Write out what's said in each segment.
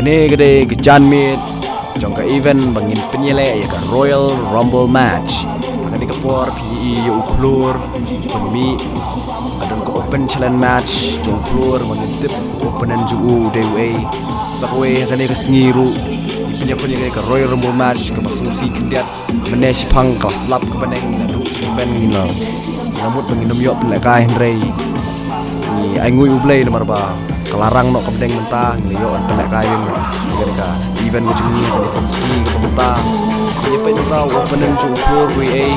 Kene gede kejanmit jongka event bangin penyele ya ka Royal Rumble match. Akan dikepor PE uklur pemi adon ke open challenge match jong flur mengintip openan jugu dewe sakwe akan ke sengiru punya ke Royal Rumble match ke pasungsi kendiat menesh pang ka slap ke beneng nadu ben ngino ngamut menginum yok pelaka Henry ni ai ngui ublay nomor ba kelarang no kabdeng mentah ngeliyo on pelak kayung mereka event macam ni kan si ke mentah dia pe tahu opening cu floor we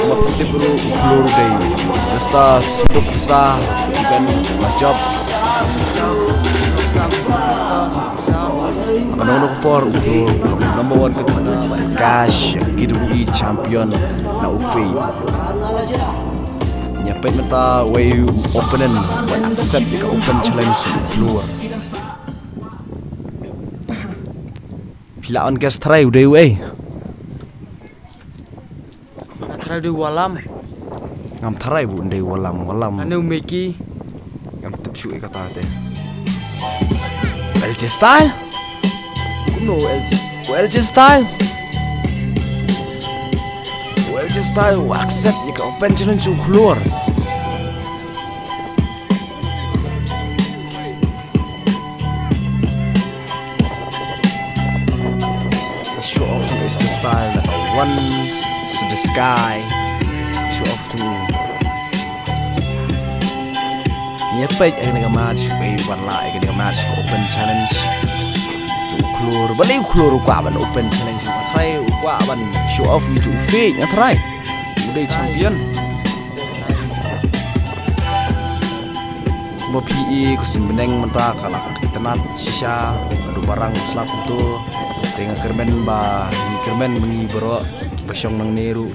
ma putih bro floor day esta sibuk besar event job akan ono por number 1 ke cash gitu champion na ufi nyapet mata way opening buat upset ke open challenge keluar pilaan gas try udah we try udah walam ngam try bu udah walam ane umeki ngam tepsu kata teh LG style kuno LG style style accept ni ka open challenge keluar the show off to LG style runs to the sky show off to ni apa yang match way one la yang match open challenge keluar balik keluar ban open challenge try ban show off itu fake try udah champion mau PE kusin beneng mentah kalah internet sisa adu barang slap itu dengan kermen ba ni kermen mengi bro pasyong nang neru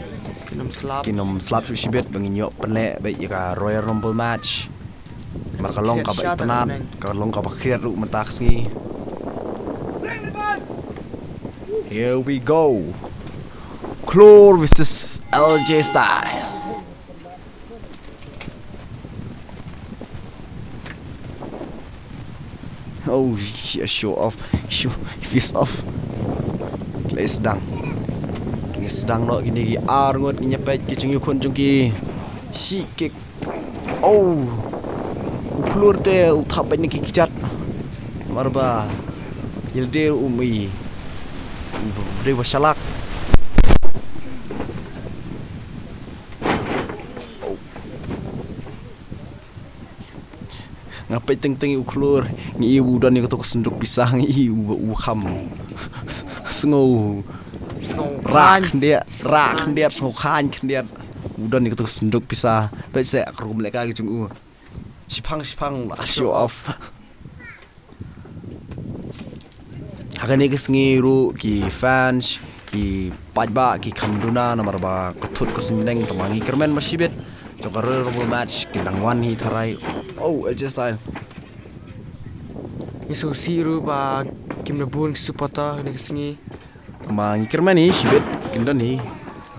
kinom slap su sibet benginyok penek baik ya Royal Rumble match markalong ka ba internet kalong ka ba khiat ru mentah ski. Here we go. Chlor versus LG style. Oh yeah, show off. Fist off. Play sedang. Kini sedang no kini arngot nyepet ki chung yukon chung ki. Si kick. Oh. Chlor te uthap ni ki kicat. Marba. Yilde umi. Dewa salak. Ngapai teng-teng uklur ngi ibu dan ni ketok senduk pisang ngi ibu kham. Sengo rak dia sengo khan dia. Udan ni ketok senduk pisah. Baik saya aku mereka gitu sipang show off. Akan ni kesengiru ki fans ki pajba ki kamduna nomor ba ketut kusimdeng temangi kermen masibet jokar Rumble match ki dangwan hi tharai LG style isu siru ba kim rebun supporter ni kesengi temangi kermen ni sibet kindon hi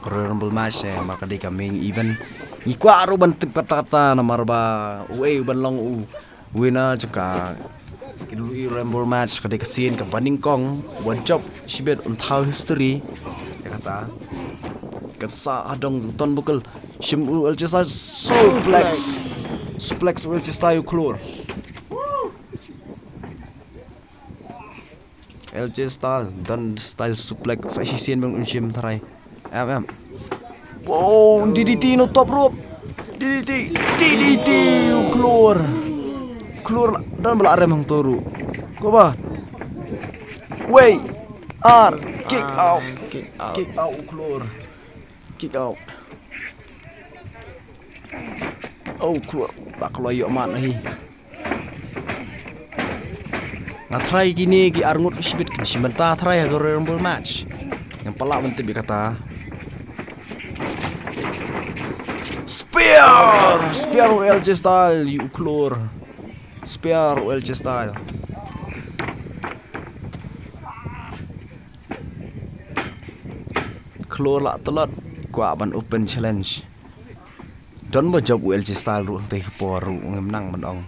Rumble match maka di kami event ikwa ru ban kata nomor ba ban long wina joka Kilui Rumble match kadai kesin ke banding kong one job sibet untau history ya kata kan sa adong ton bukul sim LG style suplex LG style keluar LG style dan style suplex sa sisian bang unsim tarai wow DDT no top rope DDT keluar dan belarem hang toru. Ko ba? Way R kick out keluar. Kick out. Keluar. Tak keloyok mana hi. Ngatrai gini ki arngut sibit kin simenta try ke Rumble match. Yang pelak mentib kata. Spear LG style you keluar. Spear LG style. Keluar lah telat kuat ban open challenge. Don ba job LG style ru teh por ru menang menong.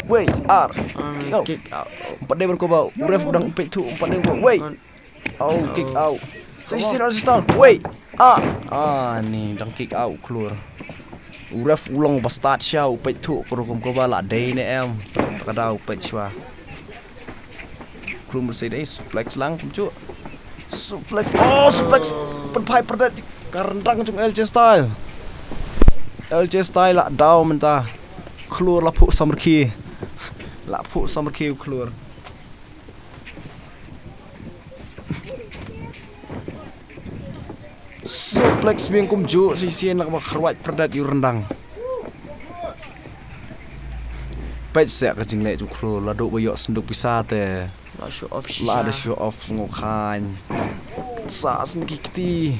Wait, kick out. Kick out. Empat dia berkobau. Ref udang pek tu. Empat dia berkobau. Wait. Kick out. Sisi LJ Style. Wait. Ni dang kick out keluar. Ref ulang pas start show pek tu kerukum kobau lah day ni em. Kadau pek shwa. Keluar Mercedes suplex lang kumcu. Suplex. Suplex penpai perdat karendang cung LJ Style. LJ Style lah down mentah. Keluar lapuk summer key. Lapuk summer key keluar. Suplex biang kumju sisi nak makharwat perdat yu rendang. Pet sek kecing lek tu keluar laduk bayok senduk pisah te. Lah show off. Lah ada show off ngokan. Sa sendiki keti.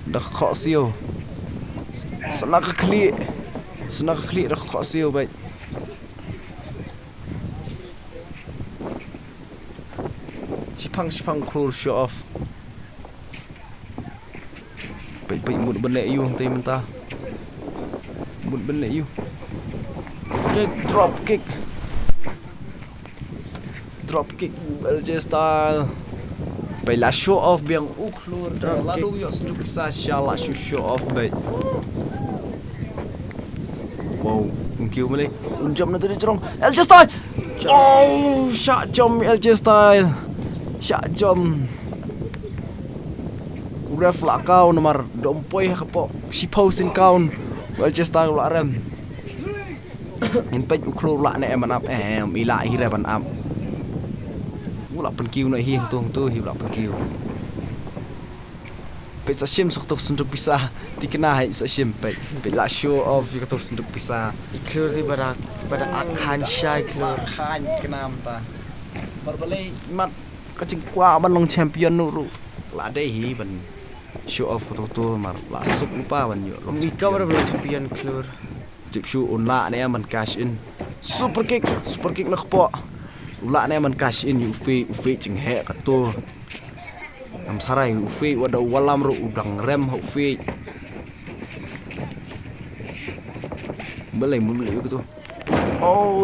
Dah kok sio. Senak klik dah kok sio baik. Sipang keluar show off. Baik mut benek you tadi mentah. Mut benek you. Drop kick LJ Style. Baiklah show off biang keluar dah lalu yok senduk bisa syallah show off baik. Wow, mungkin boleh unjam nanti dia cerong LJ Style. Syak jom LJ Style. Syak jom. Ref lah kau nomor dompoi kapok sipau sin kaun. LJ Style lah rem. Inpet keluar lah ni eman ilah akhirnya ban am. Ulak penkiu nak hi tu ulak penkiu. Pet sasim sok senduk pisah dikenah sasim pet lah show off kita senduk pisah. Keluar di pada akan syai keluar. Khan kenam ta. Berbalik mat kecing kuah ban long champion nu lah deh hi ban show off tu mar lah sup lupa ban yo. Mika pada belum champion keluar. Jip show unla ni man cash in. Super kick nak po. Ula ni man cash in ufe cing he kato. Am sarai ufe wada walam ro udang rem ufe. Boleh gitu.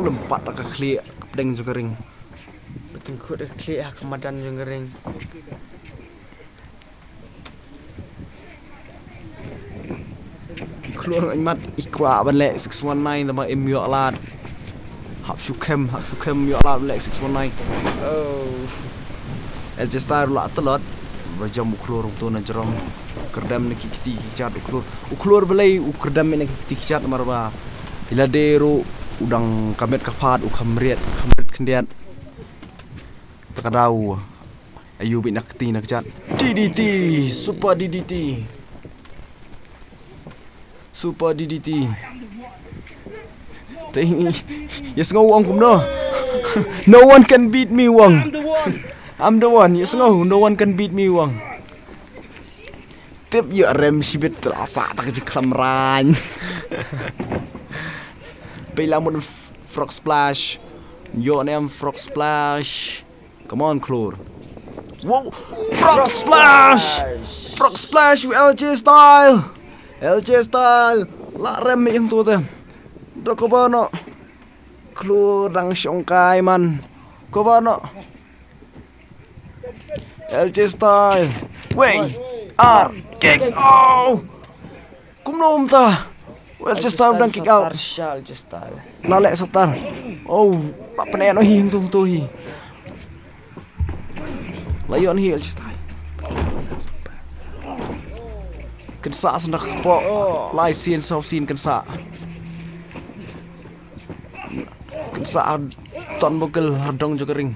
Lempat tak klik pedeng juga ring. Betul kau dah klik kemadan juga ring. Keluar mat ikwa ban lek 619 tama em yo alat. Hap syukem yo alat lek 619. LJ Style la telot. Bajam keluar tu na jerong. Kerdam ni kiti kicat keluar belai kerdam ni kiti kicat marba. Ila deru udang kamet kapat kamret kendiat. Takadau. Ayu bin nak kicat. DDT, Super DDT. Ting, yes ngau wang kum no. No one can beat me wang. I'm the one. Yes ngau, no one can beat me wang. Tip ya rem sibit terasa tak keciklam ran. Pelamun frog splash. Yo name frog splash. Come on, Klur. Wow, frog splash with LJ Style. La rem yang tu tu. Dah kau bano. Klur dang syongkai man. Kau bano. LJ Style. Wait. Kick. Kum nom ta. LJ Style dang kick out. LJ Style. Lalek setar. Pak peneno hing tung tu hi. Layon hi LJ Style. Kensa sendak po lai sin sau sin kensa ton bogel hardong juga ring.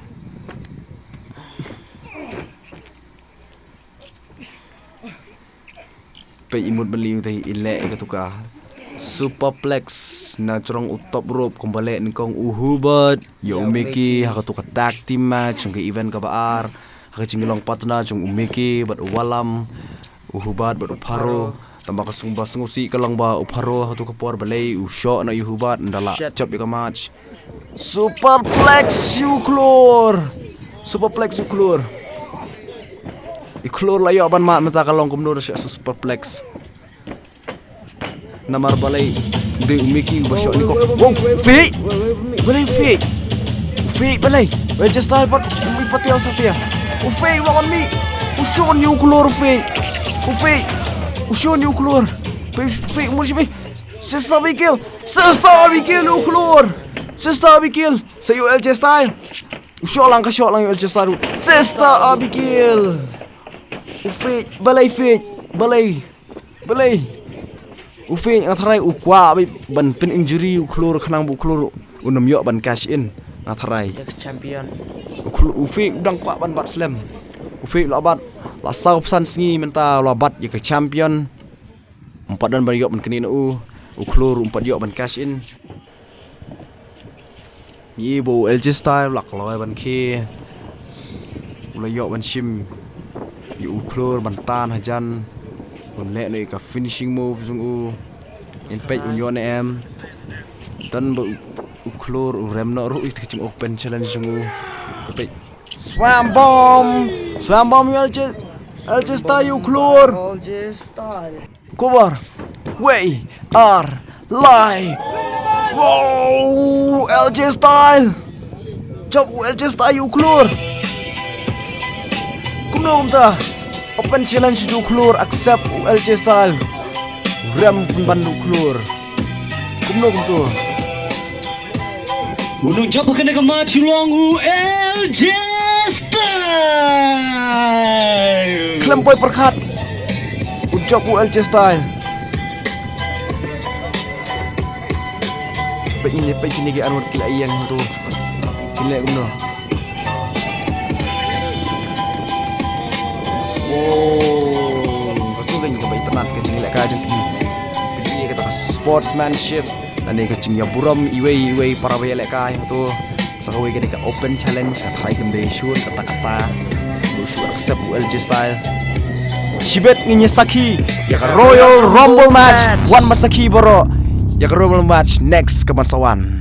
Pe imut beliu tadi ilek ketuka superplex na corong utop rope kembali ningkong uhubat yo umiki hakatuka tag team match ng event kabaar hakachingilong patna chung umiki bat walam uhubat bat uparo tambah kasumba sengusi kalang ba uparo hatu kapor balai usho na uhubat ndala chop ika match superplex uklor iklor layo ban mat mata kalong kumnur sya superplex namar balai de umiki basyo niko wow fi Balay fake. Fake balay. LJ Styles pat mi patiaw sa tiya. Fake lawan mi. Usun yung keluar fake. Fake. Usun yung keluar. Fake mo siya. Sister Abigail. Sister Abigail yung keluar. Sister Abigail. Sa'yo LJ Styles. Shot lang yung LJ Styles. Sister Abigail. Fake. Balay fake. Balay. Fake ang taray ukwa ban pin injury uklur khanang bu uklur unam yo ban cash in ang taray. Dia ke champion. Fake udang kwa ban bat slam. Fake labat la saup san sngi menta labat ya ke champion. Empat dan bari yo ban kenin uklur empat yo ban cash in. Yi bo LJ Styles lak loy ban ke. Ulay yo ban shim. Yu uklur ban tan hajan. Còn lẽ này cả finishing move dùng impact union em tân bộ clore rem nó rút cái chừng open challenge dùng swam bomb LJ Styles clore cover way are lie wow LJ Styles chop LJ Styles clore cũng đâu ta Open challenge du keluar accept LJ Styles. Rem pun bandu keluar. Kumno kumtu. Untuk jumpa kena ke match long LJ Styles. Klempoi perkat. Ucap LJ Styles. Pek ini ke anwar kila iyang tu. Kila kumno. Betul kan kau internet kecing lek kajeng ki. Pilih kata sportsmanship. Nanti kecing ya buram iwe para bayi lek kaj tu. Sakawi kini ke open challenge katai kembe shoot kata-kata. Lu shoot accept LJ Styles. Shibet nginya saki. Ya ke Royal Rumble match. One masaki boro. Ya ke Rumble match next ke Bansawan.